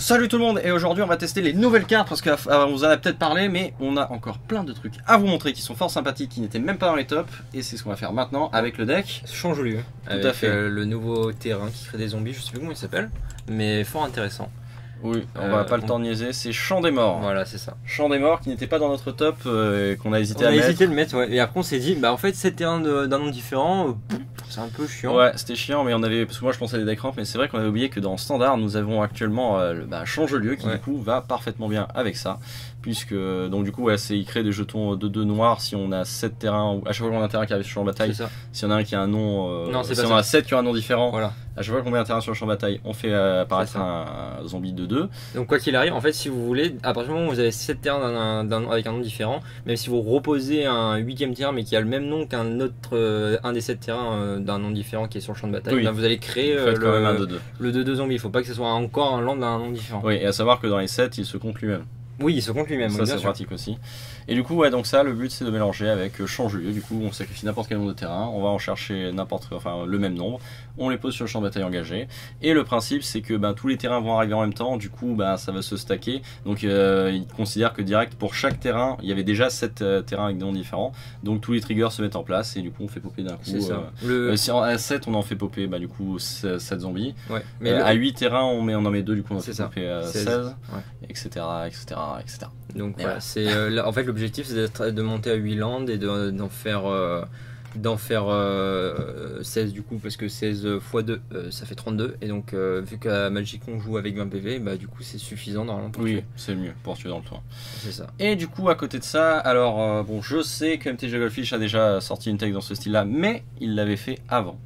Salut tout le monde, et aujourd'hui on va tester les nouvelles cartes parce qu'on vous en a peut-être parlé, mais on a encore plein de trucs à vous montrer qui sont fort sympathiques, qui n'étaient même pas dans les tops, et c'est ce qu'on va faire maintenant avec le deck. Change lieu. Tout à fait. Le nouveau terrain qui crée des zombies, je sais plus comment il s'appelle, mais fort intéressant. Oui, on va pas le temps de niaiser, c'est Champ des Morts. Voilà, c'est ça. Champ des Morts qui n'était pas dans notre top, qu'on a hésité on à a mettre. hésité de le mettre, ouais. Et après on s'est dit, bah en fait, 7 terrains d'un nom différent, c'est un peu chiant. Ouais, c'était chiant, mais on avait, parce que moi je pensais à des deck ramp, mais c'est vrai qu'on avait oublié que dans Standard, nous avons actuellement Change-Lieu qui du coup va parfaitement bien avec ça. Puisque, donc du coup, ouais, il crée des jetons de 2 noirs si on a 7 terrains, ou à chaque fois qu'on a un terrain qui arrive sur le champ de bataille, si on a un qui a un nom, non, si on a 7 qui ont un nom différent, voilà. À chaque fois qu'on met un terrain sur le champ de bataille, on fait apparaître un zombie de 2. Donc quoi qu'il arrive, en fait, si vous voulez, à partir du moment où vous avez 7 terrains avec un nom différent, même si vous reposez un 8ème terrain mais qui a le même nom qu'un autre, un des 7 terrains d'un nom différent qui est sur le champ de bataille, oui. Là, vous allez créer le 2-2 zombie. Il ne faut pas que ce soit encore un land d'un nom différent. Oui, et à savoir que dans les 7, il se compte lui-même. Oui, il se compte lui-même. Ça, c'est pratique aussi. Et du coup, ouais, donc ça, le but c'est de mélanger avec Change-Lieu. Du coup, on sacrifie n'importe quel nombre de terrain, on va en chercher le même nombre, on les pose sur le champ de bataille engagé. Et le principe, c'est que tous les terrains vont arriver en même temps, du coup, ça va se stacker. Donc, il considère que direct pour chaque terrain, il y avait déjà 7 terrains avec des noms différents. Donc, tous les triggers se mettent en place et du coup, on fait popper d'un coup. C'est ça. Si à 7, on en fait popper, du coup, 7 zombies. Ouais. Mais à 8 terrains, on en met 2, du coup, on en fait popper 16, etc., etc. Donc voilà, c'est en fait l'objectif c'est de monter à 8 landes et d'en faire 16 du coup, parce que 16 x 2 ça fait 32, et donc vu qu'à Magic on joue avec 20 PV, du coup c'est suffisant normalement pour tuer. C'est mieux pour tuer dans le tour. C'est ça. Et du coup à côté de ça, alors bon, je sais que MTG Goldfish a déjà sorti une tech dans ce style là, mais il l'avait fait avant.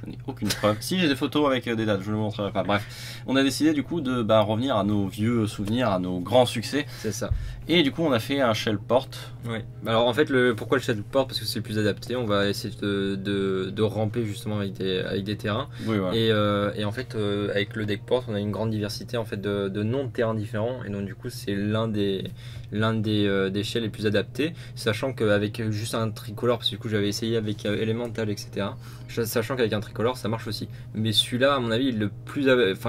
Je n'ai aucune preuve. Si, j'ai des photos avec des dates, je ne vous montrerai pas. Bref, on a décidé du coup de revenir à nos vieux souvenirs, à nos grands succès. C'est ça. Et du coup, on a fait un shell port. Oui. Alors en fait, pourquoi le shell port? Parce que c'est le plus adapté. On va essayer de ramper justement avec des terrains. Oui, ouais. Et en fait, avec le deck port, on a une grande diversité en fait de noms de terrains différents. Et donc du coup, c'est l'un des shells les plus adaptés. Sachant qu'avec juste un tricolore, parce que du coup, j'avais essayé avec Elemental, etc. Sachant qu'avec un tricolore, ça marche aussi. Mais celui-là, à mon avis,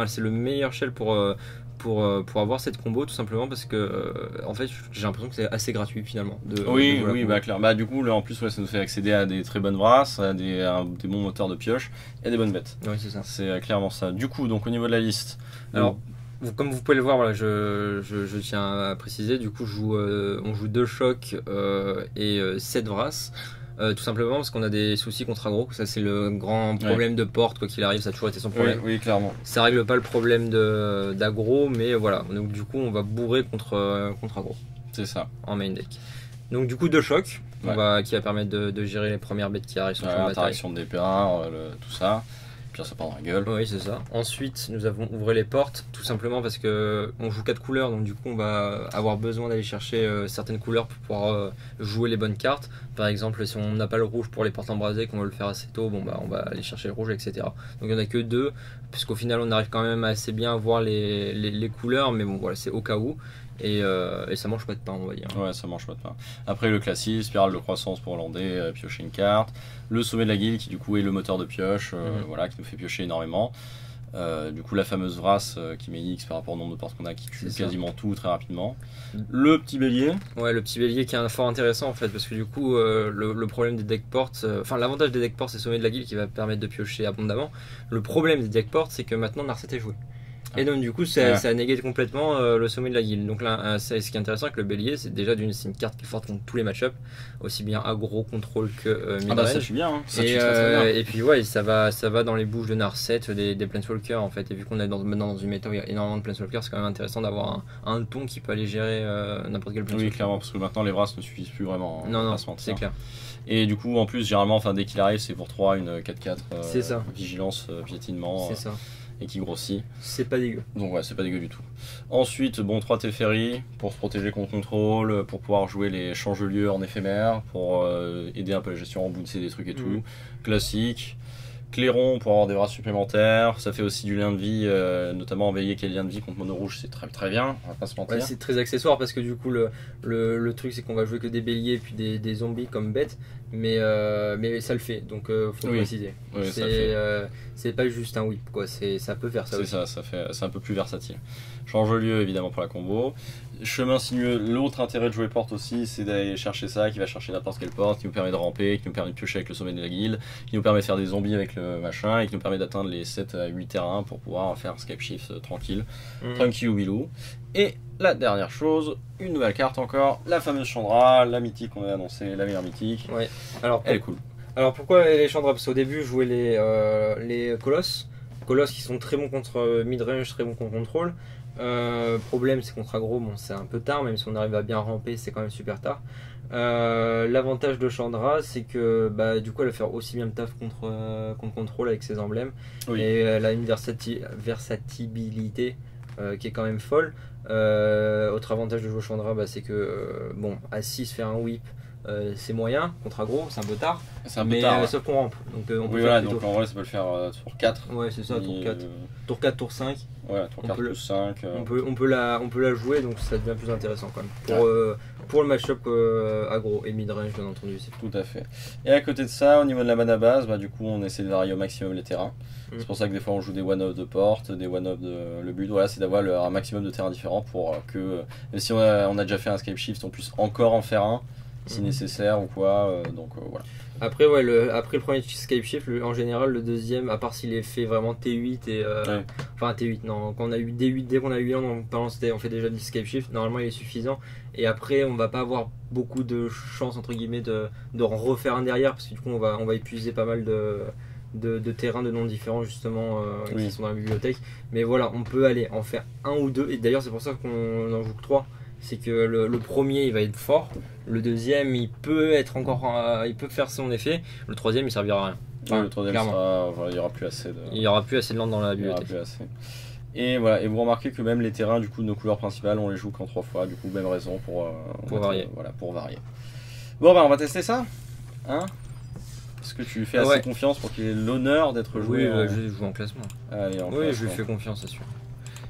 c'est le meilleur shell pour avoir cette combo, tout simplement parce que en fait j'ai l'impression que c'est assez gratuit finalement clair. Du coup là en plus ça nous fait accéder à des très bonnes brasses, à des bons moteurs de pioche et des bonnes bêtes. Oui, c'est ça. C'est clairement ça. Du coup, donc au niveau de la liste, alors comme vous pouvez le voir, voilà, je tiens à préciser, du coup on joue 2 chocs et 7 brasses. Tout simplement parce qu'on a des soucis contre aggro, ça c'est le grand problème de porte, quoi qu'il arrive, ça a toujours été son problème. Oui, clairement. Ça règle pas le problème d'aggro, mais voilà, donc du coup on va bourrer contre aggro. C'est ça. En main deck. Donc du coup 2 chocs, qui va permettre de gérer les premières bêtes qui arrivent sur le champ de bataille. L'interaction de départ, tout ça. Puis ça part dans la gueule. Oui, c'est ça. Ensuite, nous avons ouvert les portes, tout simplement parce que on joue 4 couleurs, donc du coup on va avoir besoin d'aller chercher certaines couleurs pour pouvoir jouer les bonnes cartes. Par exemple, si on n'a pas le rouge pour les portes embrasées, qu'on veut le faire assez tôt, on va aller chercher le rouge, etc. Donc il n'y en a que 2, puisqu'au final on arrive quand même assez bien à voir les couleurs, mais bon voilà, c'est au cas où. Et ça mange pas de pain, on va dire. Ouais, ça mange pas de pain. Après le classique, spirale de croissance pour lander, piocher une carte. Le sommet de la guilde qui du coup est le moteur de pioche, qui nous fait piocher énormément. Du coup la fameuse Vrasse qui met X par rapport au nombre de portes qu'on a, qui tue quasiment tout très rapidement. Le petit bélier. Ouais, le petit bélier qui est fort intéressant en fait, parce que du coup le problème des deck ports, l'avantage des deck ports c'est sommet de la guilde qui va permettre de piocher abondamment. Le problème des deck ports c'est que maintenant Narset est joué. Et donc du coup ça négate complètement le sommet de la guilde. Donc là ce qui est intéressant avec le bélier, c'est déjà c'est une carte qui est forte contre tous les match-up, aussi bien aggro, contrôle que midrange. Ça tue bien, hein. Et puis ça va dans les bouches de Narset des Planeswalkers en fait. Et vu qu'on est maintenant dans une méta où il y a énormément de Planeswalkers, c'est quand même intéressant d'avoir un ton qui peut aller gérer n'importe quel Planeswalker. Oui, clairement, parce que maintenant les brasses ne suffisent plus vraiment. Non, c'est clair. Et du coup en plus généralement dès qu'il arrive c'est pour 3 une 4-4 vigilance, piétinement. C'est ça. Et qui grossit. C'est pas dégueu. Donc c'est pas dégueu du tout. Ensuite, 3 Teferi pour se protéger contre contrôle, pour pouvoir jouer les change-lieux en éphémère, pour aider un peu la gestion, bouncer des trucs et tout. Classique. Clairon pour avoir des bras supplémentaires, ça fait aussi du lien de vie, notamment veiller qu'il y ait lien de vie contre mono rouge, c'est très très bien, on va pas se mentir. C'est très accessoire parce que du coup le truc c'est qu'on va jouer que des béliers et puis des zombies comme bêtes, mais ça le fait, donc faut Oui. préciser. Oui, ça fait. C'est pas juste un whip, quoi. Ça peut faire ça C'est aussi. ça, c'est un peu plus versatile. Change de lieu évidemment pour la combo. Chemin sinueux, l'autre intérêt de jouer porte aussi, c'est d'aller chercher ça, qui va chercher n'importe quelle porte, qui nous permet de ramper, qui nous permet de piocher avec le sommet de la guilde, qui nous permet de faire des zombies avec le machin, et qui nous permet d'atteindre les 7 à 8 terrains pour pouvoir faire Scape Shift tranquille, tranquille ou bilou. Et la dernière chose, une nouvelle carte encore, la fameuse Chandra, la mythique qu'on a annoncée, la meilleure mythique. Ouais. Alors, Elle est cool. Alors pourquoi les Chandra? Parce qu'au début je jouais les Colosses. Colosses qui sont très bons contre mid-range, très bons contre contrôle. Problème c'est contre aggro, bon c'est un peu tard, même si on arrive à bien ramper c'est quand même super tard. L'avantage de Chandra c'est que bah, du coup elle va faire aussi bien le taf contre contrôle avec ses emblèmes. Oui. Et elle a une versatilité qui est quand même folle. Autre avantage de jouer Chandra bah, c'est que bon à 6 faire un whip c'est moyen, contre aggro, c'est un peu tard. C'est un peu Mais tard. Ouais. sauf qu'on rampe. Donc on peut Oui, faire voilà, plutôt. donc en vrai ça peut le faire tour 4. Ouais, c'est ça, tour 4. Tour 4, tour 5. Ouais, tour 4 plus 5. On peut la jouer, donc ça devient plus intéressant quand même. Pour le match-up aggro et mid-range, bien entendu. Tout à fait. Et à côté de ça, au niveau de la mana base, bah, du coup on essaie de varier au maximum les terrains. C'est pour ça que des fois on joue des one-off de porte, des one-off de. Le but, voilà, c'est d'avoir un maximum de terrains différents pour que, même si on a déjà fait un Scape Shift, on puisse encore en faire un si nécessaire ou quoi. Donc voilà. Après, après le premier Scape Shift, en général, le deuxième, à part s'il est fait vraiment T8 et. Ouais. Enfin, T8, non, quand on a eu D8, dès qu'on a eu 8 ans, on fait déjà du Scape Shift, normalement il est suffisant. Et après, on va pas avoir beaucoup de chance, entre guillemets, de refaire un derrière, parce que du coup, on va épuiser pas mal de terrains de noms différents, justement, qui sont dans la bibliothèque. Mais voilà, on peut aller en faire un ou deux, et d'ailleurs, c'est pour ça qu'on en joue que 3. C'est que le premier il va être fort, le deuxième il peut être encore, il peut faire son effet, le troisième il servira à rien. Ouais, le troisième il n'y aura plus assez de. Il y aura plus assez de land dans la bibliothèque. Il y aura plus assez. Et voilà, et vous remarquez que même les terrains du coup de nos couleurs principales on les joue qu'en 3 fois, du coup même raison pour varier. Voilà, pour varier. Bon bah on va tester ça, hein? Est-ce que tu lui fais assez confiance pour qu'il ait l'honneur d'être joué? Oui, je vais jouer en classement. Allez, en oui, classement. je lui fais confiance, c'est sûr.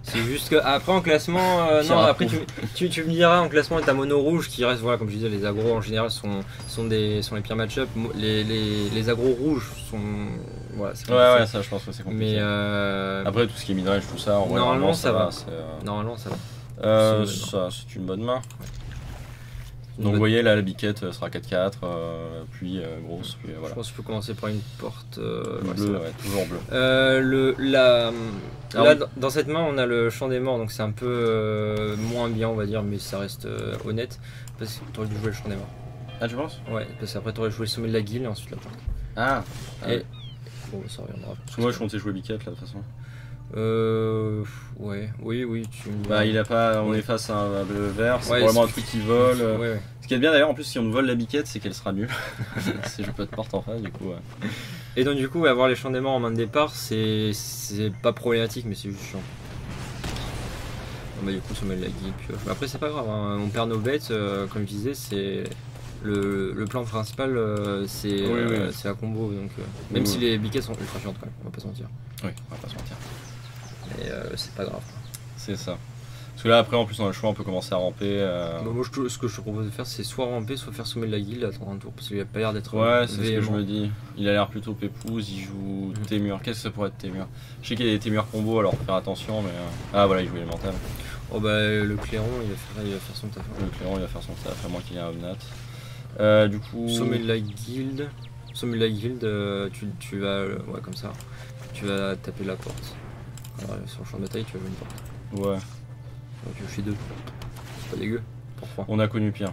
C'est juste que après en classement, non, après tu me diras en classement t'as mono rouge qui reste, voilà, comme je disais, les agros en général sont les pires match-up. Les agros rouges sont, voilà, c'est ouais, ça je pense que c'est compliqué. Mais après tout ce qui est midrange, tout ça, normalement ça va. Normalement ça va. Ça c'est une bonne main. Une Donc vous voyez là la biquette sera 4-4, puis grosse, puis voilà. Je pense que je peux commencer par une porte bleue, toujours bleu. Là, dans cette main on a le champ des morts, donc c'est un peu moins bien on va dire, mais ça reste honnête, parce que t'aurais dû jouer le champ des morts. Ah tu penses? Ouais, parce qu'après t'aurais joué le sommet de la guilde et ensuite la porte. Ah, bon ça reviendra. Parce que moi je comptais jouer biquette là de toute façon. Oui, il a pas, on est face à un bleu vert, c'est vraiment un truc qui vole. Ce qui est bien d'ailleurs, en plus, si on nous vole la biquette, c'est qu'elle sera nulle. C'est je peux te porte en face, du coup. Et donc, du coup, avoir les champs des morts en main de départ, c'est pas problématique, mais c'est juste chiant. Bon, bah, du coup, on met de la guille, pioche. Mais après, c'est pas grave, hein. On perd nos bêtes, comme je disais, c'est. Le plan principal, c'est la combo, donc même si les biquettes sont ultra chiantes quand même, on va pas se mentir. Oui, on va pas se mentir. Mais c'est pas grave. C'est ça. Parce que là après en plus on a le choix, on peut commencer à ramper. Moi ce que je te propose de faire c'est soit ramper, soit faire sommet de la guilde, attendre un tour, parce qu'il a pas l'air d'être. Ouais, c'est ce que je me dis. Il a l'air plutôt pépouze, il joue Témur. Qu'est-ce que ça pourrait être Témur? Je sais qu'il y a des Témur combo, alors faut faire attention, mais. Ah voilà, il joue élémental. Oh bah le clairon il va faire son taf. Le clairon il va faire son taf, à moins qu'il y ait un Omnat. Du coup. Sommet de la guilde. Sommet de la guilde, tu vas. Ouais, comme ça. Tu vas taper la porte. Alors, sur le champ de bataille, tu vas jouer une porte. Ouais. Donc, je fais 2. C'est pas dégueu. Pour 3. On a connu pire.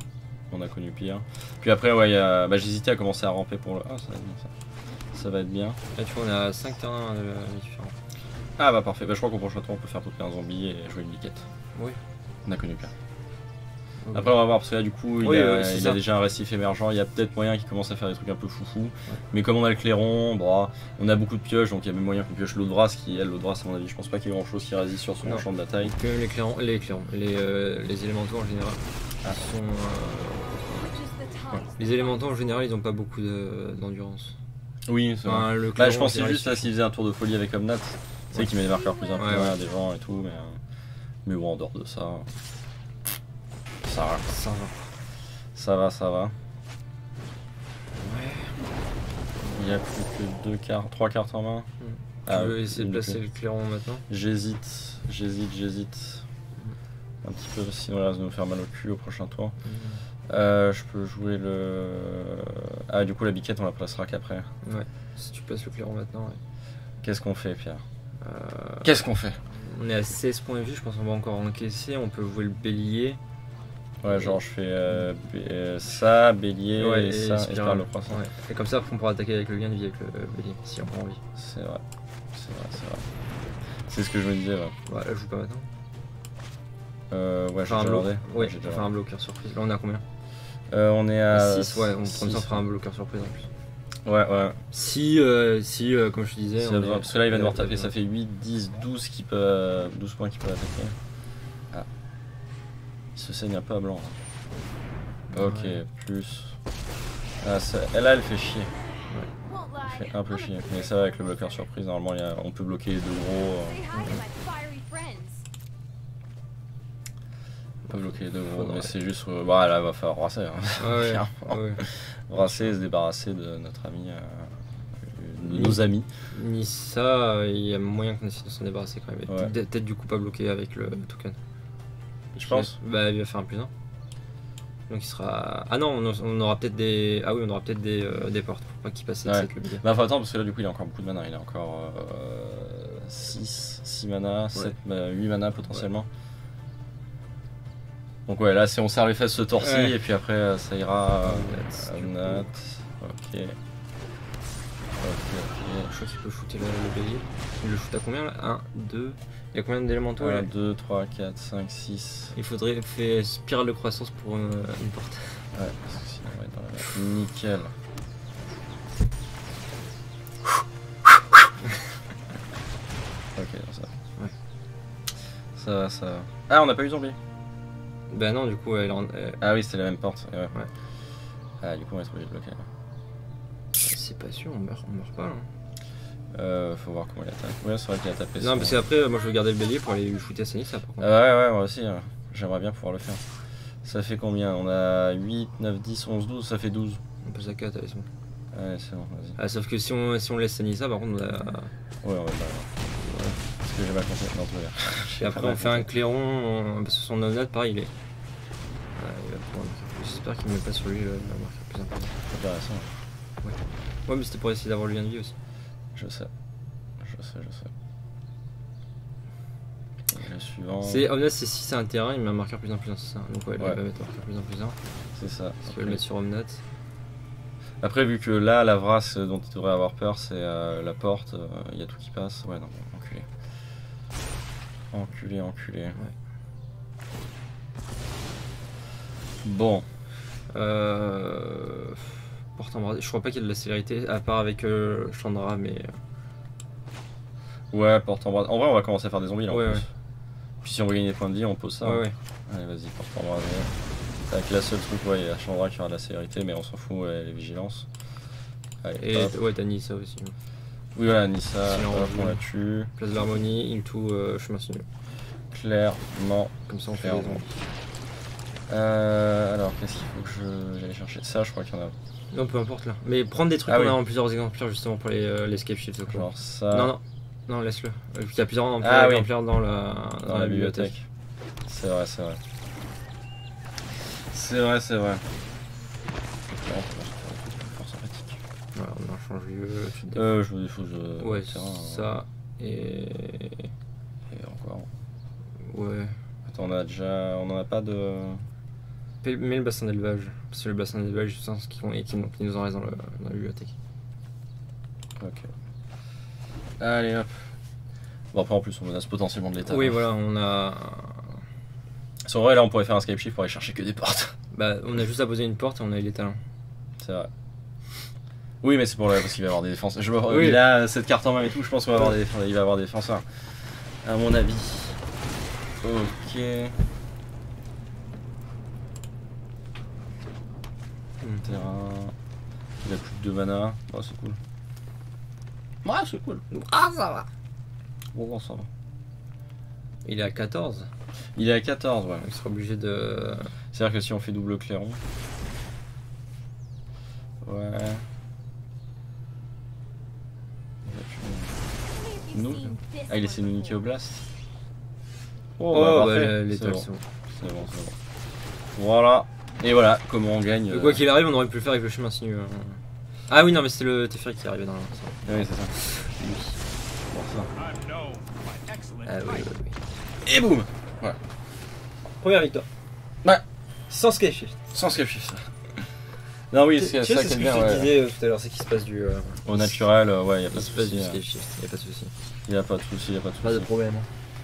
Puis après, j'hésitais à commencer à ramper pour le. Ah, ça va être bien ça. Ça va être bien. Là, tu vois, on a 5 terrains différents. Ah, bah parfait. Bah, je crois qu'au prochain tour, on peut faire popper un zombie et jouer une biquette. Oui. On a connu pire. Après on va voir parce que là du coup il a déjà un récif émergent, il y a peut-être moyen qu'il commence à faire des trucs un peu foufou. Mais comme on a le clairon, on a beaucoup de pioches, donc il y a même moyen qu'on pioche l'autre brasse qui l'autre brasse à mon avis je pense pas qu'il y ait grand chose qui résiste sur son champ de bataille. Les élémentaux en général sont les élémentaux en général ils ont pas beaucoup d'endurance. Oui c'est vrai. Je pensais juste là s'il faisait un tour de folie avec Omnat, tu sais qu'il met des marqueurs plus importants des gens et tout, mais bon en dehors de ça. Ça va. Ouais, n'y a plus que 3 cartes en main. Tu veux essayer de placer le clairon maintenant? J'hésite. Un petit peu, sinon il risque de me faire mal au cul au prochain tour. Je peux jouer le... Ah, du coup la biquette on la placera qu'après. Ouais, si tu places le clairon maintenant, ouais. Qu'est-ce qu'on fait, Pierre? Qu'est-ce qu'on fait? On est à 16 points de vie, je pense qu'on va encore encaisser. On peut jouer le bélier. Ouais, genre je fais ça, bélier, ouais, et ça, et je perds le croissant. Ouais. Et comme ça, après on pourra attaquer avec le gain de vie avec le bélier, si on a envie. C'est vrai. C'est ce que je me disais, ouais. Ouais, je joue pas maintenant. Ouais, j'ai déjà regardé. Ouais, j'ai déjà un bloqueur surprise. Là, on est à combien? On est à 6, ouais, on fera un bloqueur surprise en plus. Ouais. Si comme je te disais. Parce que là, il va devoir taper, ça fait 8, 10, 12 qui peut, 12 points qu'il peut attaquer. Ah. Il se saigne un peu à blanc. Hein. Ok, plus. Ah, ça... Là, elle fait chier. Ouais. Elle fait un peu chier. Mais ça va avec le bloqueur surprise, normalement, on peut bloquer les deux gros. On peut bloquer les deux gros, mais c'est juste. Bah là, il va falloir brasser. Hein. Ouais. Brasser et se débarrasser de notre ami. De nos amis. Ni ça, il y a moyen qu'on essaie de s'en débarrasser quand même. Ouais. Peut-être du coup pas bloqué avec le token. Je pense. Bah, il va faire un plus 1. Donc il sera. Ah non, on aura peut-être des. Ah oui, on aura peut-être des portes. Faut pas qu'il passe avec le billet. Bah, faut attendre parce que là, du coup, il a encore beaucoup de mana. Il a encore 6 mana, 8 mana potentiellement. Ouais. Donc, ouais, là, on serre les fesses ce torsi et puis après, ça ira. Nat. Ok. Je crois qu'il peut shooter le bélier. Il le shoot à combien là? 1, 2. Il y a combien d'élémentaux? 1, 2, 3, 4, 5, 6. Il faudrait faire spirale de croissance pour une porte. Ouais, parce que sinon on va être dans la merde. Nickel. Ok, ça. Ouais. Ça. Ah, on n'a pas eu zombie. Bah non, du coup, Ah oui, c'était la même porte. Ouais. Ah, du coup, on va être obligé de bloquer. C'est pas sûr, on meurt pas là. Faut voir comment il attaque. Ouais, c'est vrai qu'il a tapé. Non, parce qu'après, moi je veux garder le bélier pour aller lui shooter à Sanissa par contre. Ouais, moi aussi. J'aimerais bien pouvoir le faire. Ça fait combien? On a 8, 9, 10, 11, 12, ça fait 12. On peut saquer, allez, c'est bon. Ouais, c'est bon, vas-y. Ah, sauf que si on laisse Sanissa, par contre, on a. Ouais, on va pas. Parce que j'ai mal compté. Non, et après, on fait un clairon, parce que son non pareil, il est. Il va prendre. J'espère qu'il ne met pas sur lui la marque la plus importante. Intéressant. Ouais, mais c'était pour essayer d'avoir le lien de vie aussi. Je sais. Le suivant. Omnas, c'est si c'est un terrain, il met un marqueur plus 1 plus 1, c'est ça. Donc ouais, il va mettre un marqueur plus 1 plus 1. C'est ça. Parce qu'il va le mettre sur Omnat. Après, vu que là, la vrasse dont il devrait avoir peur, c'est la porte, il y a tout qui passe. Ouais, non, enculé. Enculé. Ouais. Bon. Porte embrasée. Je crois pas qu'il y ait de la célérité, à part avec Chandra, mais. Ouais, porte embrasée. En vrai, on va commencer à faire des zombies là. Ouais. Puis si on veut gagner des points de vie, on pose ça. Ouais. Allez, vas-y, porte embrasée. Avec la seule truc, il y a Chandra qui aura de la célérité, mais on s'en fout, les vigilances. Allez, et ouais, t'as Nissa aussi. Oui, voilà, Nissa, on la tue. Place de l'harmonie, into chemin sinueux. Clairement. Comme ça, on fait les zombies. Alors, qu'est-ce qu'il faut que j'aille chercher? Ça, je crois qu'il y en a. Non, peu importe là. Mais prendre des trucs qu'on a en plusieurs exemplaires justement pour les escape shields. Genre ça. Non, laisse-le. Il y a plusieurs exemplaires dans la bibliothèque. C'est vrai. C'est vrai. Voilà, on en change lieu. Je me défausse de. Ouais, terrain, ça et encore. Ouais. Attends, on en a pas de. Mais le bassin d'élevage. Parce que le bassin d'élevage, je pense qu'il nous en reste dans la bibliothèque. Ok. Allez hop. Bon, après en plus, on menace potentiellement de l'état. Oui, voilà, on a. Sur vrai, là, on pourrait faire un escape shift pour aller chercher que des portes. Bah, on a juste à poser une porte et on a eu les talents. C'est vrai. Oui, mais c'est pour parce qu'il va avoir des défenseurs. Il a cette carte en main et tout, je pense qu'il va avoir des défenseurs. À mon avis. Ok. Terrain. Il a plus de 2 mana. Oh, c'est cool. Ouais, c'est cool. Ah, ça va. Bon, ça va. Il est à 14. Il est à 14, ouais. Il sera obligé de. C'est-à-dire que si on fait double clairon. Ouais. Nous. Ah, il essaie de nous niquer au blast. Oh, bah, bah parfait. l'étoile, bon. c'est bon. C'est bon, c'est bon. Voilà. Et voilà comment on gagne. Quoi qu'il arrive, on aurait pu le faire avec le chemin sinueux. Ah oui, non, mais c'est le Teferi qui est arrivé dans la. Oui, c'est ça. Oui. Pour ça. Ah oui, oui, oui. Et boum. Voilà. Première victoire. Ouais. Sans Sky Shift. Sans sketch ça. Non, oui, c'est ça qui est bien. Ce que je Ouais. disais tout à l'heure, c'est qu'il se passe du. Au naturel, ouais, y a pas Il de se passe souci. du Sky Shift, y a pas de souci. Y a pas de souci, y a pas de souci. Pas de problème.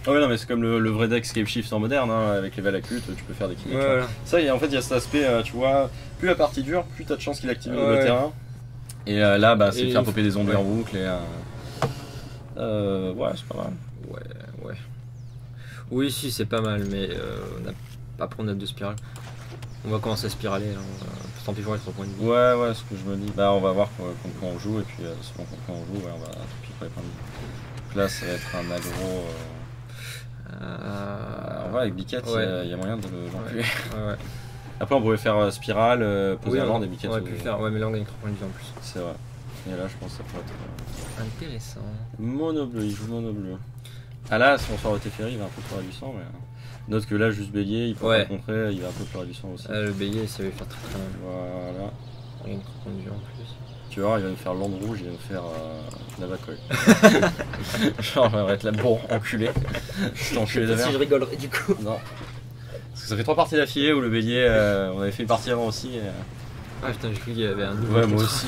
Ah ouais, non, mais c'est comme le vrai deck Scape Shift en moderne, hein, avec les Valacutes, tu peux faire des kills. Ouais, voilà. Ça, en fait, il y a cet aspect, tu vois, plus la partie dure, plus t'as de chances qu'il active le Ouais. terrain. Et là, bah, c'est Et faire popper des zombies ouais. en boucle et. Ouais, c'est pas mal. Ouais. Oui, si, c'est pas mal, mais après on a 2 spirales. On va commencer à spiraler, hein. Tant pis pour les 3 points de vie. Ouais, ce que je me dis. Bah, on va voir contre quoi on joue, et puis selon contre quoi on joue, ouais, on va tout piquer pour les points de vie. Donc là, ça va être un aggro. En vrai, avec Biquette, ouais. il y a moyen de l'enculer. Ouais. Après, on pourrait faire spirale, poser Oui, avant on des Biquettes. aurait pu le faire, ouais, mais là on gagne 3 points de vie en plus. C'est vrai. Et là, je pense que ça pourrait être. Intéressant. Mono bleu, il joue mono bleu. Ah là, si on sort le Teferi, il va un peu pleurer du sang, mais. Note que là, juste bélier, il peut Ouais. pas contrer, il va un peu pleurer du sang aussi. Le bélier, ça va faire très mal. Voilà. On gagne 3 points de vie en plus. Tu vois, il va nous faire lande rouge, il va nous faire Navacoy. Genre, on va être là, bon, enculé. Je t'ai enculé de Si je merde. rigolerais du coup. Non. Parce que ça fait 3 parties d'affilée où le bélier, on avait fait une partie avant aussi. Ah putain, j'ai cru qu'il y avait un nouveau. Ouais, moi aussi.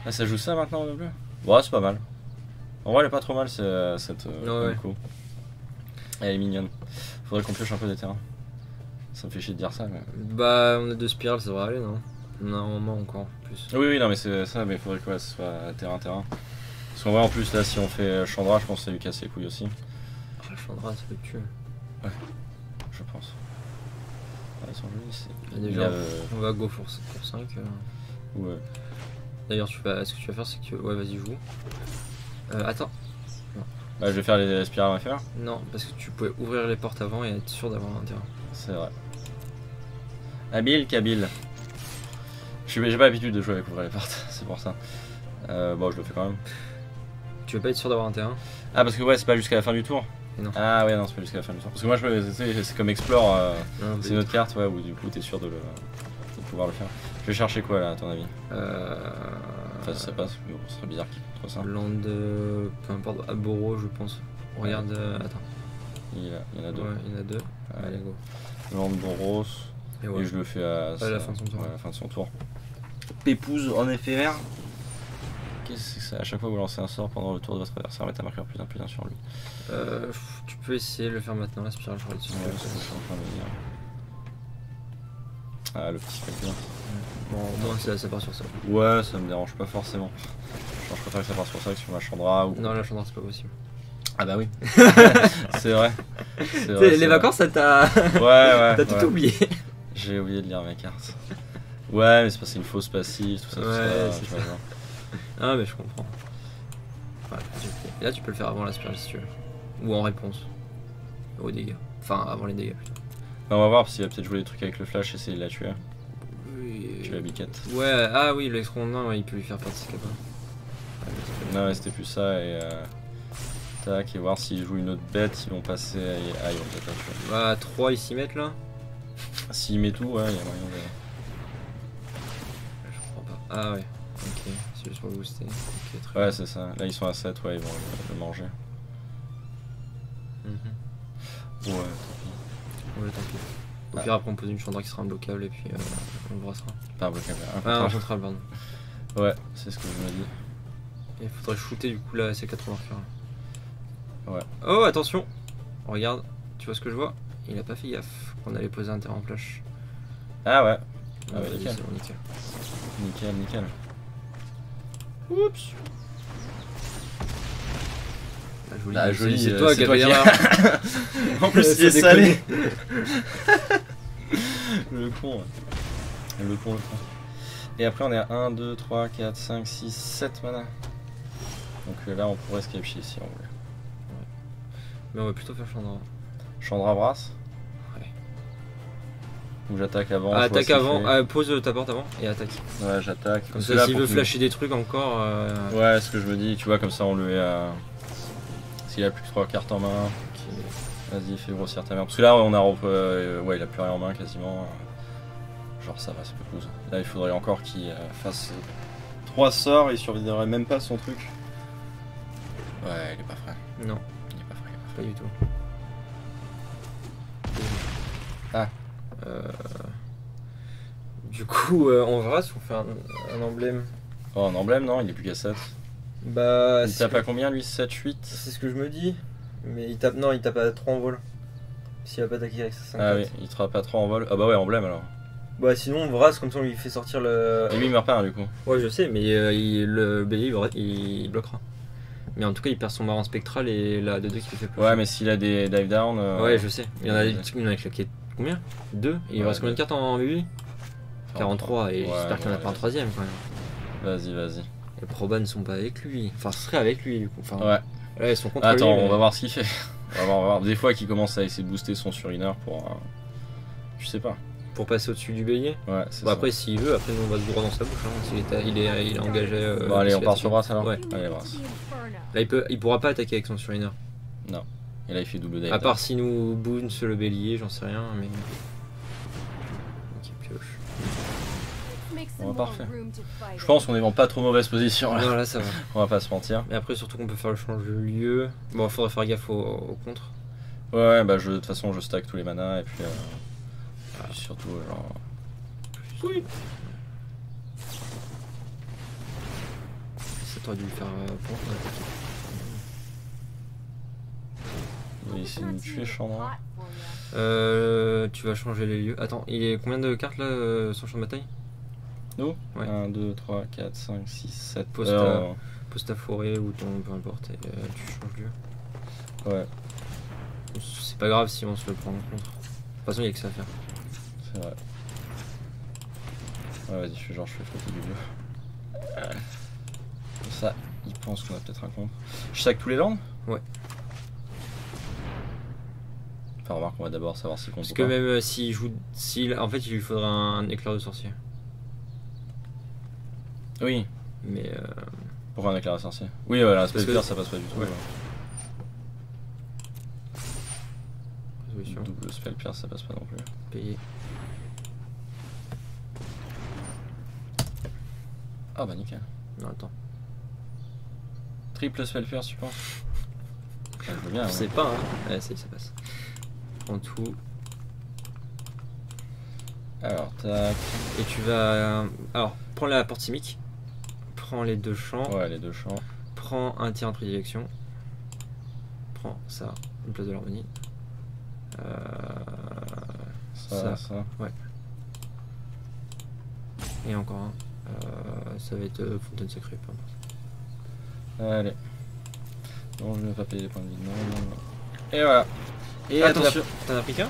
Ah, ça joue ça maintenant, le bleu? Ouais, c'est pas mal. En vrai, elle est pas trop mal, cette Ouais. Namco. Elle est mignonne. Faudrait qu'on pioche un peu des terrains. Ça me fait chier de dire ça, mais. Bah, on a 2 spirales, ça devrait aller, non? On a un moment encore plus. Oui, non, mais c'est ça, mais faudrait que ouais, ce soit terrain. Parce qu'en vrai, en plus, là, si on fait Chandra, je pense que ça lui casse les couilles aussi. Ah, la Chandra, ça peut tuer. Je pense. Ouais, ils sont jolis, c'est. Et déjà, on va go pour 5. Ouais. D'ailleurs, ce que tu vas faire, c'est que. Ouais, vas-y, joue. Attends. Bah, je vais faire les spirales inférieures. Non, parce que tu pouvais ouvrir les portes avant et être sûr d'avoir un terrain. C'est vrai. Habile qu'habile. J'ai pas l'habitude de jouer avec ouvrir les portes, c'est pour ça. Bon, je le fais quand même. Tu veux pas être sûr d'avoir un terrain? Ah, parce que ouais, c'est pas jusqu'à la fin du tour. Et non. Ah, ouais, non, c'est pas jusqu'à la fin du tour. Parce que moi, c'est comme Explore, Non, c'est une autre carte, ouais, où du coup, t'es sûr de pouvoir le faire. Je vais chercher quoi là, à ton avis? Enfin, ça passe, mais bon, ce serait bizarre qu'il contre ça. Land, peu importe, à Boro, je pense. On regarde. Attends. Il y en a 2. Ouais, il y en a 2. Ouais. Allez, go. Land Boros. Et Et ouais. je le fais à la fin de son tour. Ouais, à la fin de son tour. Pépouze en éphémère. Qu'est-ce que c'est? À chaque fois que vous lancez un sort pendant le tour de votre adversaire, mettez un marqueur plus un sur lui. Tu peux essayer de le faire maintenant, la spirale, je crois dessus. Ouais, c'est ce que je suis en train de dire. Ah, le petit calcul. Bon, au moins ça part sur ça. Ouais, ça me dérange pas forcément. Genre, je préfère que ça parte sur ça que sur ma Chandra ou. Non, la Chandra, c'est pas possible. Ah bah oui. C'est vrai. Les vacances, ça t'a. Ouais. T'as tout oublié. J'ai oublié de lire mes cartes. Ouais, mais c'est parce que c'est une fausse passive, tout ça, tout Ouais, ça. c'est tu vois, genre. Ah, mais je comprends. Ouais, et là, tu peux le faire avant la spirale si tu veux. Ou en réponse. Aux dégâts. Enfin, avant les dégâts plutôt. On va voir s'il va peut-être jouer des trucs avec le flash et essayer de la tuer. Tuer la biquette. Ouais, ah oui, l'ex-rondin, ouais, il peut lui faire participer. Non, ouais, c'était plus ça et. Tac, et voir s'ils jouent une autre bête, ils vont passer. Ah, ils vont peut-être la tuer. Bah, 3 ils s'y mettent là. S'il met tout, ouais, il y a moyen de. Je comprends pas. Ah ouais, ok, c'est juste pour le booster. Ok, très Ouais, c'est ça. Là, ils sont à 7, ouais, ils vont le manger. bien. Ouais. Ouais, tant pis. Au pire, après, on pose une Chandra qui sera imbloquable et puis on le brassera. Pas un bloquable. Ah, un contrôle, pardon. Ouais, c'est ce que je me dis. Et il faudrait shooter du coup là, ces 4 marqueurs. Ouais. Oh, attention! Regarde, tu vois ce que je vois? Il a pas fait gaffe qu'on allait poser un terrain en flash. Ah ouais. Ah Ouais, ouais, nickel. c'est bon, nickel. Nickel. Oups. Ah, joli, joli, c'est toi qui as fait qui- l'erreur. En plus, il est Ça salé. Le con. Ouais. Le con. Et après, on est à 1, 2, 3, 4, 5, 6, 7 mana. Donc là, on pourrait escape si on voulait. Mais on va plutôt faire Chandra. Chandra brasse. Ouais. Ou j'attaque avant. Ah, je vois attaque ce qu'il avant, fait. pose ta porte avant et attaque. Ouais, j'attaque. Comme Parce que ça, là, s'il pour veut qu'il- flasher des trucs encore. Ouais, ce que je me dis, tu vois, comme ça, on lui S'il a plus que 3 cartes en main, vas-y, fais grossir ta mère. Parce que là, on a. Ouais, il a plus rien en main quasiment. Genre, ça va, c'est pas close. Là, il faudrait encore qu'il fasse 3 sorts, il survivrait même pas son truc. Ouais, il est pas frais. Non, Il est pas frais. pas du tout. Ah. Du coup, on verra si on fait un emblème. Oh, un emblème, non, il est plus qu'à 7. Bah, Il tape à combien lui? 7, 8? c'est ce que je me dis. Mais il tape, non, il tape à 3 en vol. S'il va pas attaquer avec sa 5. Ah oui, il tape à 3 en vol. Ah bah ouais, emblème alors. Bah, sinon, Vras, comme ça, on lui fait sortir le. Et lui, il meurt pas, hein, du coup. Ouais, je sais, mais le bélier, il bloquera. Mais en tout cas, il perd son marin spectral et la 2-2 qui fait plus. Ouais, mais s'il a des dive down. Ouais, je sais. Il y en a claqué combien 2. Il Ouais, reste combien de cartes en BB 43, et Ouais, j'espère qu'il n'y en a pas un troisième quand même. Vas-y, vas-y. Les probas ne sont pas avec lui. Enfin, ce serait avec lui du coup. Enfin, Ouais. là, ils sont contre Attends, lui. on va voir ce qu'il fait. On va voir. Des fois qu'il commence à essayer de booster son surineur pour. Je sais pas. Pour passer au-dessus du bélier. Ouais, c'est Bah, ça. après, s'il veut, après, nous, on va se droit dans sa bouche. Hein, il est engagé. Bon, allez, on s'il part attaque. sur Brass alors. Ouais. Allez, Brass. Là, il pourra pas attaquer avec son surineur. Et là, il fait double dive À down. part si nous bounce le bélier, j'en sais rien, mais. Ok, pioche. Bon, parfait. Je pense qu'on est en pas trop mauvaise position là. Non, là, ça va. On va pas se mentir. Mais après, surtout qu'on peut faire le change de lieu. Bon, il faudrait faire gaffe au contre. Ouais, bah de toute façon, je stack tous les manas et puis. Puis surtout, genre. Oui. Ça t'aurait dû le faire pour attaquer. Il va essayer de nous tuer, Chandra. Tu vas changer les lieux. Attends, il est combien de cartes là, son champ de bataille? Nous Ouais. 1, 2, 3, 4, 5, 6, 7. Poste à forêt ou ton peu importe, et, tu changes de lieu. Ouais, C'est pas grave si on se le prend en contre. De toute façon, il y a que ça à faire. c'est vrai. Ouais, vas-y, je fais flotter du lieu. Comme ça, il pense qu'on a peut-être un contre. Je sac tous les landes? Ouais. Enfin, remarque, on va d'abord savoir s'il compte Parce ou que pas. même s'il joue. En fait, il lui faudra un éclair de sorcier. Oui, Mais. pourquoi un éclair sorcier? Oui, voilà, Parce que- Spellclear ça passe pas du tout. Ouais. Ouais. Résolution. Double Spellclear ça passe pas non plus. Payé. Ah bah nickel. Non, attends. Triple Spellclear, tu penses? Je veux bien. Je hein. sais pas, hein. Ouais, ça passe. Prends tout. Alors, tac. Et tu vas. Alors, prends la porte simique. Prends les 2 champs. Ouais, les deux champs. Prends un tir de prédilection. Prends ça, une place de l'harmonie. Ça. Et encore un. Ça va être fontaine sacrée, peu importe. Allez. Non, je ne vais pas payer les points de vie. Non. Et voilà. Et Attention, t'en as pris qu'un?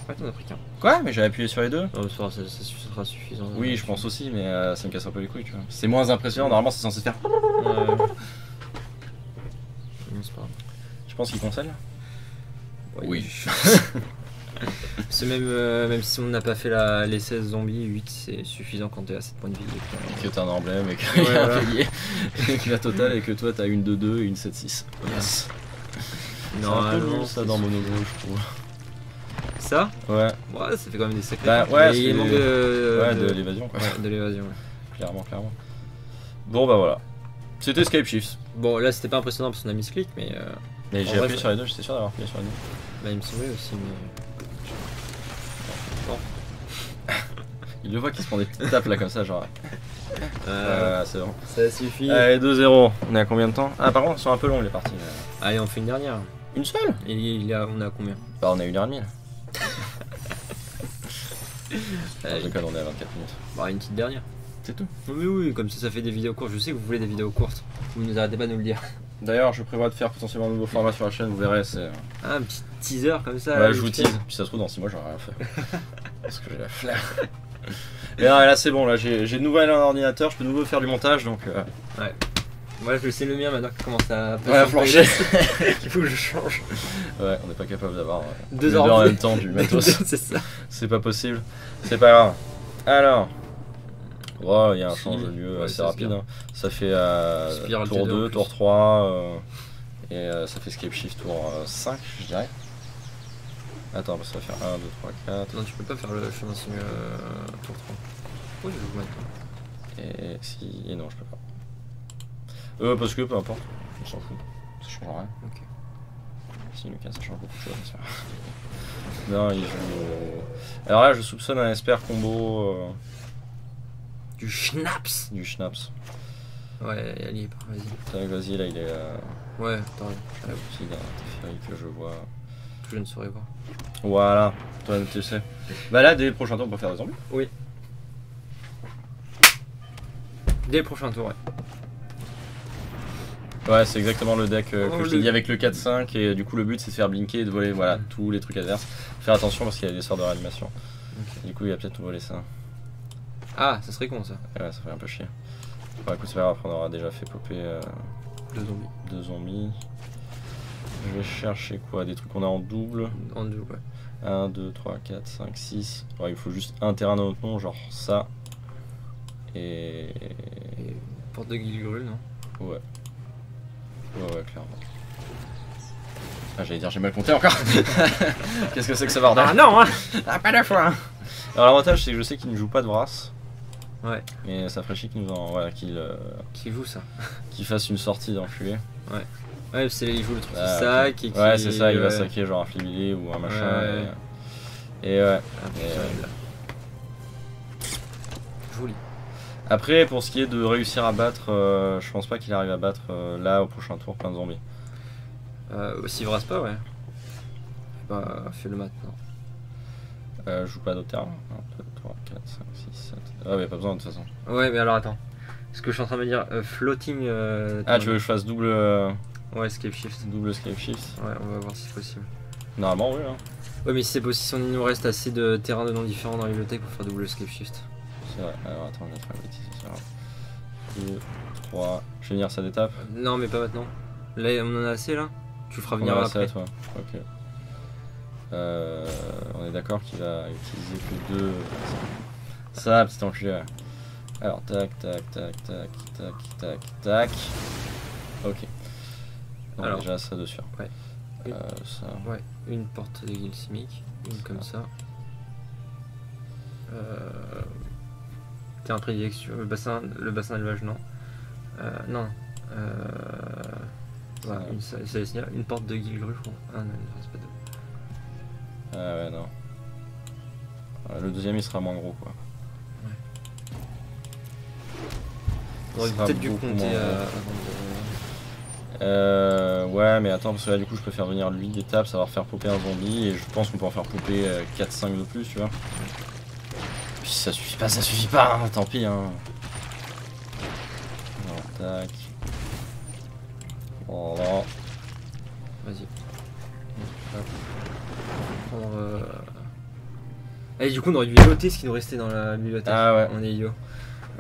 Ouais, t'en as pris qu'un. Quoi? Mais j'ai appuyé sur les deux? Non, ça sera suffisant. Oui, je pense aussi, mais ça me casse un peu les couilles, tu vois. C'est moins impressionnant, normalement c'est censé faire. Non, c'est pas grave. Je pense qu'il concède. Ouais, Oui. C'est même si on n'a pas fait les 16 zombies, 8 c'est suffisant quand t'es à 7 points de vie. Que t'as un emblème et qu'il y a voilà. un pilier. Et que la totale et que toi t'as une 2-2 et une 7-6. Yes. C'est un peu long ça dans Monogo, je trouve. Ça? Ouais. Ouais, ça fait quand même des sacrés. Bah, cartes. ouais, Mais il c'est- manque de l'évasion quoi. Ouais, de l'évasion. Ouais. Clairement. Bon bah voilà. C'était Skype Shifts. Bon, là c'était pas impressionnant parce qu'on a mis ce clic, mais Mais En j'ai vrai, appuyé ça- sur les deux, j'étais sûr d'avoir appuyé sur les deux. bah, il me semblait aussi. Mais... Il le voit qu'il se prend des petites tapes là comme ça, genre. C'est bon. ça suffit. Allez, 2-0. On est à combien de temps? Ah, par contre, ils sont un peu longs les parties. Là. Allez, on fait une dernière. Une seule? On a combien? Bah, on est à 1h30 là. Allez. Je déconne, on est à 24 minutes. Bah, une petite dernière. C'est tout. Oui, comme ça fait des vidéos courtes. Je sais que vous voulez des vidéos courtes. Vous ne nous arrêtez pas de nous le dire. D'ailleurs, je prévois de faire potentiellement un nouveau format sur la chaîne, vous verrez. C'est. Ah, un petit teaser comme ça. Ouais, je vous tease. Puis ça se trouve, dans 6 mois, j'aurai rien fait. Parce que j'ai la flemme. Mais non, là, c'est bon, là, j'ai de nouveau un ordinateur, je peux de nouveau faire du montage donc. Moi, je sais le mien maintenant qui commence à Ouais, à flancher. Il faut que je change. Ouais, on n'est pas capable d'avoir Deux les deux ordi. en même temps du matos. C'est ça. C'est pas possible. C'est pas grave. Alors. Oh, il y a un Si. change de lieu Ouais, assez ça rapide. Spire. Hein. Ça fait Spire, tour Altero, 2, plus. tour 3. Et ça fait escape shift tour 5, je dirais. Attends, ça va faire 1, 2, 3, 4. Non, tu peux pas faire le chemin signe tour 3. Oui, je vais vous mettre. Et si. Et non, je peux pas. Parce que peu importe, on s'en fout. Ça change rien. Ok. Si Lucas, ça change beaucoup de choses, bien sûr. Non, il joue. Alors là, je soupçonne un Esper combo. Du schnapps. Du schnapps. Ouais, elle y est, vas-y. Tac, vas-y, là, il est. Ouais, t'as raison. Là aussi, il y a un téléphérique que je vois. Que je ne saurais pas. Voilà, toi, tu sais. Bah là, dès les prochains tours, on peut faire des zombies. Oui. Dès le prochain tour, ouais. Ouais, c'est exactement le deck que Oh, je t'ai dit avec le 4-5 et du coup le but c'est de faire blinker et de voler voilà, tous les trucs adverses. Faire attention parce qu'il y a des sorts de réanimation. Okay. Du coup il va peut-être voler ça. Ah, ça serait con ça. Ouais, ça ferait un peu chier. Bon, écoute, c'est pas grave, après on aura déjà fait popper 2 zombies. Je vais chercher quoi? Des trucs qu'on a en double. En double, ouais. 1, 2, 3, 4, 5, 6. Ouais, il faut juste un terrain dans notre nom, genre ça. Et porte de Gilgrul, non? Ouais. Ouais, clairement. Ah, j'allais dire, j'ai mal compté encore. Qu'est-ce que c'est que ce bordel? Ah non, hein. Ah, pas la fois. Alors, l'avantage, c'est que je sais qu'il ne joue pas de Vras. Ouais. Mais ça ferait chier qu'il nous en. Voilà, Qui joue ça? qu'il fasse une sortie d'enculé. Ouais. Ouais, il joue le truc qui Ah, sac ok. et qui. Ouais, c'est ça, il va saquer genre un flibilé ou un machin. Ouais. Et ouais. Ah, putain, joli. Après, pour ce qui est de réussir à battre, je pense pas qu'il arrive à battre là au prochain tour plein de zombies. S'il brasse pas, ouais. Bah, fais-le maintenant. Je joue pas d'autres terrains. 1, 2, 3, 4, 5, 6, 7. Ah, mais pas besoin de toute façon. Ouais, mais alors attends. Ce que je suis en train de me dire, floating. Ah, tu veux que je fasse double. Ouais, escape shift. Double escape shift? Ouais, on va voir si c'est possible. Normalement, oui. Hein. Ouais, mais si c'est possible, il nous reste assez de terrains de noms différents dans la bibliothèque pour faire double escape shift. C'est vrai. Alors attends, je vais faire une bêtise. 2, 3. Je vais venir ça d'étape. Non, mais pas maintenant. Là, on en a assez là. Tu le feras venir On après. à toi. Ok. On est d'accord qu'il va utiliser que 2. Ça, petit enculé. Ouais. Alors, tac, tac, tac, tac, tac, tac, tac. Ok. Donc, alors, déjà, ça dessus. Ouais. Ça. Ouais, une porte de guild simic, une comme ça. Terrain de prédilection, le bassin d'élevage, non. Non. Voilà, une porte de guild grue, je crois. Ah non, il ne reste pas deux. Ah ouais, non. Le deuxième, il sera moins gros, quoi. On aurait peut-être dû compter ouais, mais attends, parce que là, du coup, je peux faire venir lui d'étape, ça va faire popper un zombie, et je pense qu'on peut en faire popper 4-5 de plus, tu vois. Puis si ça suffit pas, hein, tant pis, hein. Alors, tac. Voilà. Vas-y. Et du coup, on aurait dû noter ce qui nous restait dans la bibliothèque. Ah ouais. On est idiot.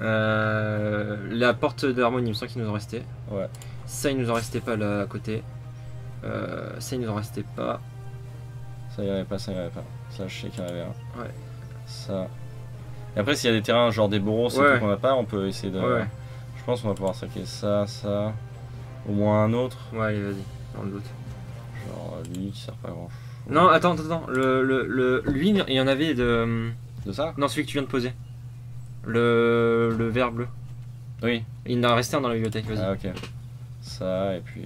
La porte d'harmonie, il me semble qu'il nous en restait. Ouais. Ça, il nous en restait pas là à côté. Ça, il nous en restait pas. Ça, il y avait pas, ça, il y avait pas. Ça, je sais qu'il y en avait un. Ouais. Ça. Et après, s'il y a des terrains genre des bourreaux, c'est Ouais. tout qu'on a pas, on peut essayer de. Ouais. Je pense qu'on va pouvoir saquer ça, ça. Au moins un autre. Ouais, allez, vas-y, dans le doute. Genre lui qui sert pas à grand chose. Non, attends. Lui, il y en avait de. De ça? Non, celui que tu viens de poser. Le vert bleu. Oui. Il en a resté un dans la bibliothèque, vas-y. Ah, ok. Ça, et puis.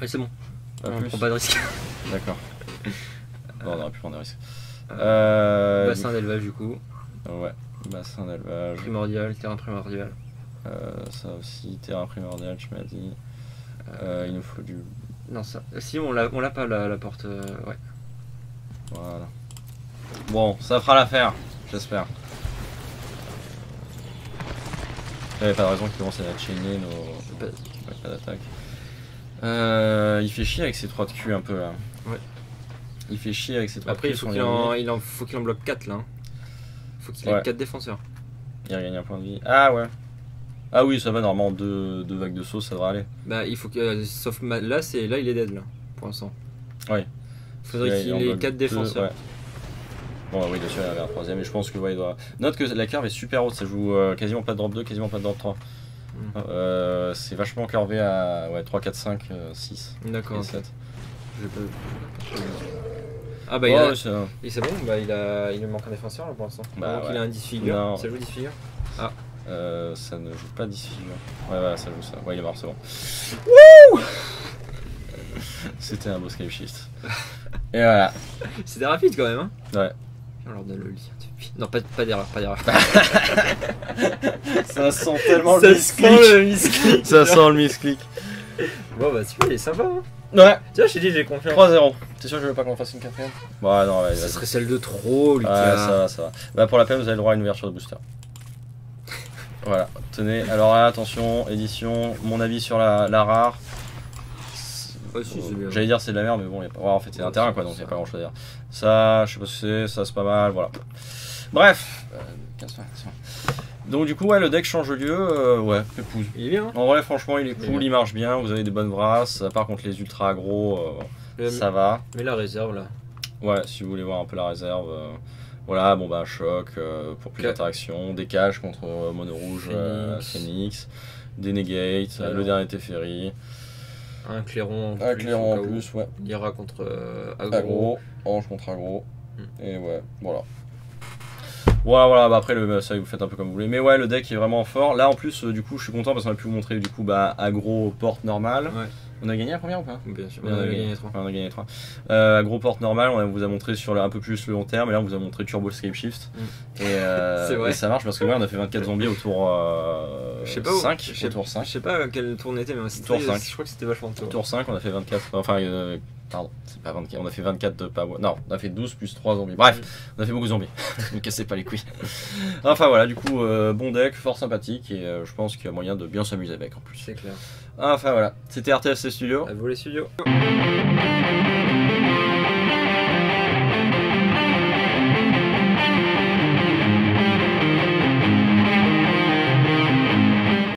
Ouais, c'est bon. Pas On plus. prend pas de risque. D'accord. Bon, on aurait pu prendre des risques. Bassin d'élevage, du coup. Ouais, bassin d'élevage. Primordial, terrain primordial. Ça aussi, terrain primordial, tu m'as dit. Il nous faut du. Non, ça. Si, on l'a pas la porte. Ouais. Voilà. Bon, ça fera l'affaire, j'espère. Il n'y avait pas de raison qu'ils commencent à chaîner nos. Pas d'attaque. Il fait chier avec ses 3 de cul un peu là. Ouais. Il fait chier avec ses 3 Après, de cul. faut qu'il en bloque 4 là. Faut qu'il ait 4 défenseurs. Il regagne un point de vie. Ah ouais. Ah oui, ça va, normalement, 2 vagues de sauce, ça devrait aller. Bah, il faut que. Sauf là, là, il est dead là, pour l'instant. Ouais. Faudrait qu'il ait 4 défenseurs. Ouais. Bon, oui, bien sûr, il y avait un 3ème, et je pense que ouais, il doit. Note que la curve est super haute, ça joue quasiment pas de drop 2, quasiment pas de drop 3. C'est vachement curvé à ouais, 3, 4, 5, 6 D'accord. et 7. J'ai pas... Ah bah Ouais, et c'est bon, bah il lui manque un défenseur là pour l'instant. Bah, Donc ouais. il a un disfigure. Non. Ça joue disfigure. Ça ne joue pas disfigure. Ouais, ça joue ça. Ouais, il est mort, c'est bon. Wouh. C'était un beau scale shift. Et voilà. C'était rapide quand même, hein. Ouais. On leur donne le lien. Non, pas d'erreur, pas d'erreur. Ça sent tellement Ça le sent misclick. le misclick. Ça sent le misclick. Bon bah super, il est sympa. Hein. Ouais. Tu vois, je t'ai dit, j'ai confiance. 3-0. T'es sûr que je veux pas qu'on fasse une quatrième? Ouais, non, ouais, Ça vas-y. serait celle de trop, Ouais, Lucas. ça va. Bah, pour la peine, vous avez le droit à une ouverture de booster. Voilà, tenez. Alors là, attention, édition, mon avis sur la rare. Oh, si, c'est bien. J'allais dire c'est de la merde, mais bon, y a pas... ouais, en fait, c'est un terrain quoi, donc il n'y a pas grand chose à dire. Ça, je sais pas ce que c'est, ça c'est pas mal, voilà. Bref. Donc, du coup, ouais, le deck change de lieu, ouais, épouse. Il est bien. Hein. En vrai, franchement, il est cool, bien. il marche bien, vous avez des bonnes brasses. Par contre, les ultra aggro, ça va. Mais la réserve là. Ouais, si vous voulez voir un peu la réserve. Voilà, bon bah choc pour plus d'interactions, des cages contre mono rouge, Phoenix, des negate, le dernier Teferi, un clairon en plus. Un clairon en plus, ouais. Lyra contre Aggro, orange contre aggro, et ouais, voilà. Voilà, bah après ça vous faites un peu comme vous voulez. Mais ouais, le deck est vraiment fort. Là en plus, du coup, je suis content parce qu'on a pu vous montrer du coup bah aggro porte normale. Ouais. On a gagné la première ou pas? Bien sûr, on a gagné 3. On a gagné 3. Gros porte normal, on vous a montré sur un peu plus le long terme, et là on vous a montré Turbo Escape Shift. Et ça marche parce que ouais, on a fait 24 zombies au tour 5. Je sais pas quel tour on était, mais tour 5. Je crois que c'était vachement de tour 5, on a fait 24. Enfin, pardon, c'est pas 24, on a fait 24 de power. Non, on a fait 12 plus 3 zombies. Bref, on a fait beaucoup de zombies. Ne me cassez pas les couilles. Enfin voilà, du coup, bon deck, fort sympathique, et je pense qu'il y a moyen de bien s'amuser avec en plus. C'est clair. Enfin voilà, c'était RTFC Studio. À vous les studios.